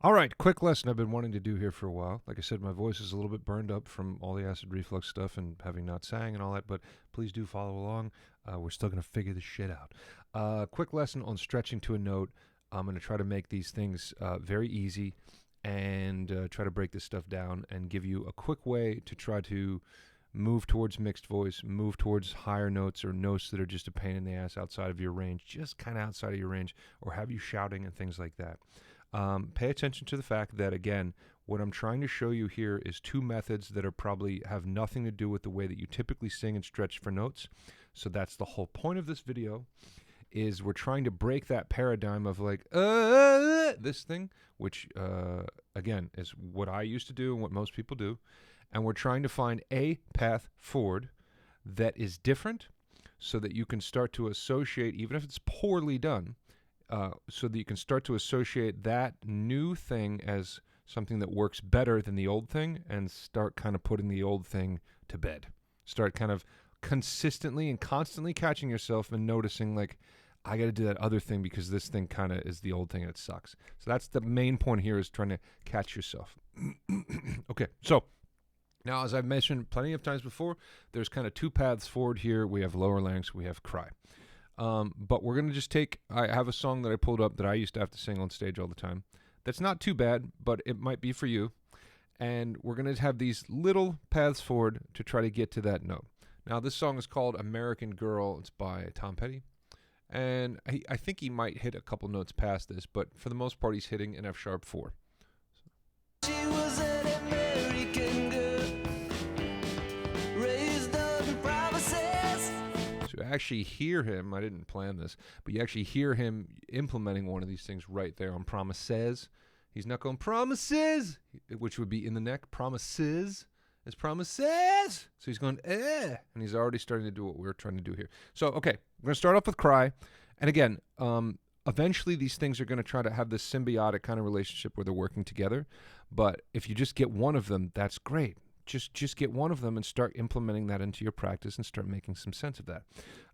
All right, quick lesson I've been wanting to do here for a while. Like I said, my voice is a little bit burned up from all the acid reflux stuff and having not sang and all that, but please do follow along. We're still going to figure this shit out. Quick lesson on stretching to a note. I'm going to try to make these things very easy and try to break this stuff down and give you a quick way to try to move towards mixed voice, move towards higher notes or notes that are just a pain in the ass outside of your range, just kind of outside of your range, or have you shouting and things like that. Pay attention to the fact that, again, what I'm trying to show you here is two methods that are probably have nothing to do with the way that you typically sing and stretch for notes. So that's the whole point of this video, is we're trying to break that paradigm of like, this thing, which, again, is what I used to do and what most people do. And we're trying to find a path forward that is different so that you can start to associate, even if it's poorly done, so that you can start to associate that new thing as something that works better than the old thing and start kind of putting the old thing to bed. Start kind of consistently and constantly catching yourself and noticing, like, I got to do that other thing because this thing kind of is the old thing and it sucks. So that's the main point here, is trying to catch yourself. Okay, so now, as I've mentioned plenty of times before, there's kind of two paths forward here. We have lower larynx, we have cry. But we're going to just take, I have a song that I pulled up that I used to have to sing on stage all the time. That's not too bad, but it might be for you. And we're going to have these little paths forward to try to get to that note. Now, this song is called American Girl. It's by Tom Petty. And I think he might hit a couple notes past this, but for the most part, he's hitting an F sharp 4. She was an American girl, raised on promises. So you actually hear him, I didn't plan this, but you actually hear him implementing one of these things right there on promises. He's not going promises, which would be in the neck. Promises is promises. So he's going, and he's already starting to do what we're trying to do here. So, okay, we're going to start off with cry. And again, eventually these things are going to try to have this symbiotic kind of relationship where they're working together. But if you just get one of them, that's great. Just get one of them and start implementing that into your practice and start making some sense of that.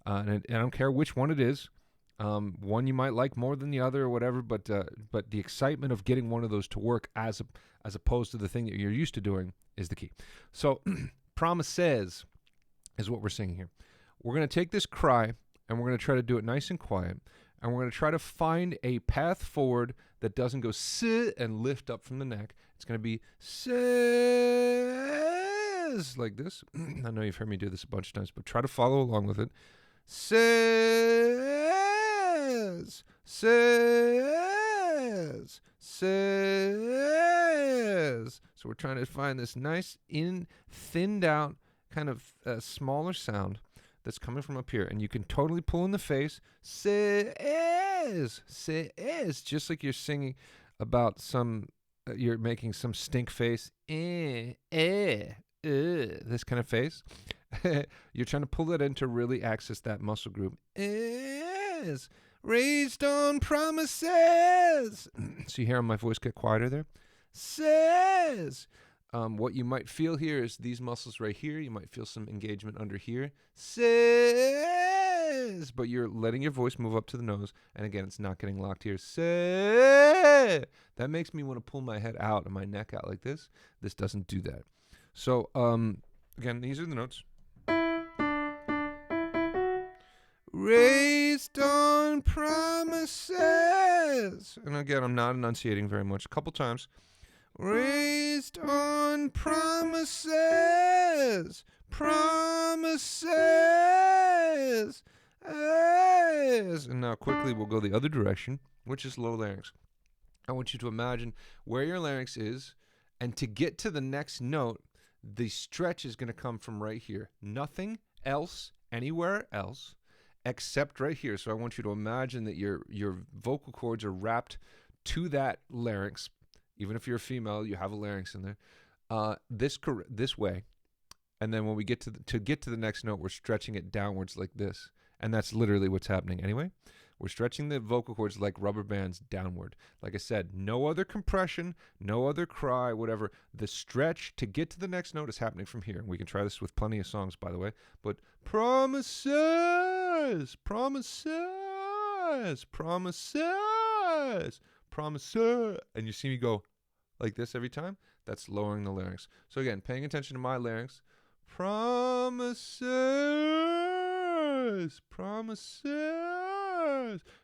And I don't care which one it is. One you might like more than the other or whatever, but the excitement of getting one of those to work as opposed to the thing that you're used to doing is the key. So promises is what we're singing here. We're going to take this cry and we're going to try to do it nice and quiet. And we're going to try to find a path forward that doesn't go sit and lift up from the neck. It's going to be says like this. I know you've heard me do this a bunch of times, but try to follow along with it. Says, says, says. So we're trying to find this nice, thinned out, kind of smaller sound that's coming from up here, and you can totally pull in the face. Says, says, just like you're singing about some, you're making some stink face. This kind of face. You're trying to pull it in to really access that muscle group. Is raised on promises. So you hear my voice get quieter there. Says. What you might feel here is these muscles right here. You might feel some engagement under here. Says. But you're letting your voice move up to the nose. And again, it's not getting locked here. Say. That makes me want to pull my head out and my neck out like this. This doesn't do that. So, again, these are the notes. Raised on promises. And again, I'm not enunciating very much. A couple times. Raised on promises. Promises. And now quickly we'll go the other direction, which is low larynx. I want you to imagine where your larynx is, and to get to the next note, the stretch is going to come from right here. Nothing else, anywhere else, except right here. So I want you to imagine that your vocal cords are wrapped to that larynx. Even if you're a female, you have a larynx in there. This way, and then when we get to get to the next note, we're stretching it downwards like this, and that's literally what's happening. Anyway, we're stretching the vocal cords like rubber bands downward. Like I said, no other compression, no other cry, whatever. The stretch to get to the next note is happening from here. We can try this with plenty of songs, by the way. But promises, promises, promises, promises, and you see me go like this every time, that's lowering the larynx. So again, paying attention to my larynx. Promises, promises.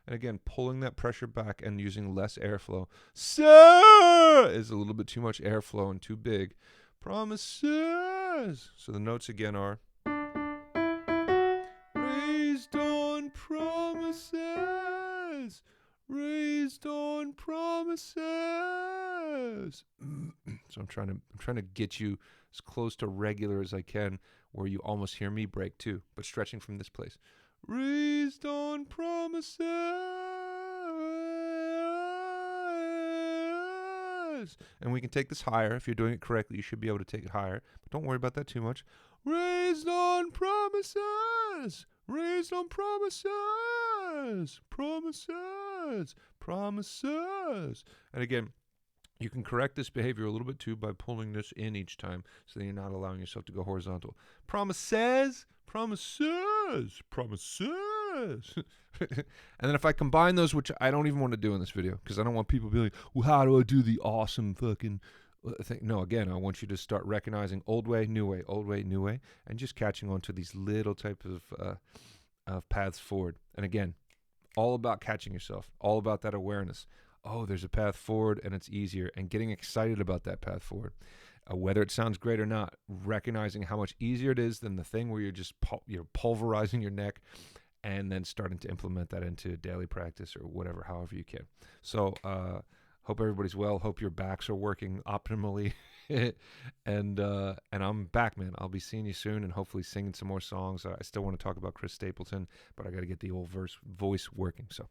And again, pulling that pressure back and using less airflow. Sir is a little bit too much airflow and too big. Promises. So the notes again are raised on promises. Raised on promises. So I'm trying to get you as close to regular as I can, where you almost hear me break too, but stretching from this place. Raised on promises. And we can take this higher. If you're doing it correctly, you should be able to take it higher. But don't worry about that too much. Raised on promises. Raised on promises. Promises. Promises. And again, you can correct this behavior a little bit too by pulling this in each time so that you're not allowing yourself to go horizontal. Promises, promises, promises. And then if I combine those, which I don't even want to do in this video because I don't want people to be like, well, how do I do the awesome fucking thing? No, again, I want you to start recognizing old way, new way, old way, new way, and just catching on to these little types of paths forward. And again, all about catching yourself, all about that awareness. Oh, there's a path forward and it's easier, and getting excited about that path forward. Whether it sounds great or not, recognizing how much easier it is than the thing where you're just pulverizing your neck, and then starting to implement that into daily practice or whatever, however you can. So hope everybody's well. Hope your backs are working optimally. and I'm back, man. I'll be seeing you soon and hopefully singing some more songs. I still want to talk about Chris Stapleton, but I got to get the old voice working. So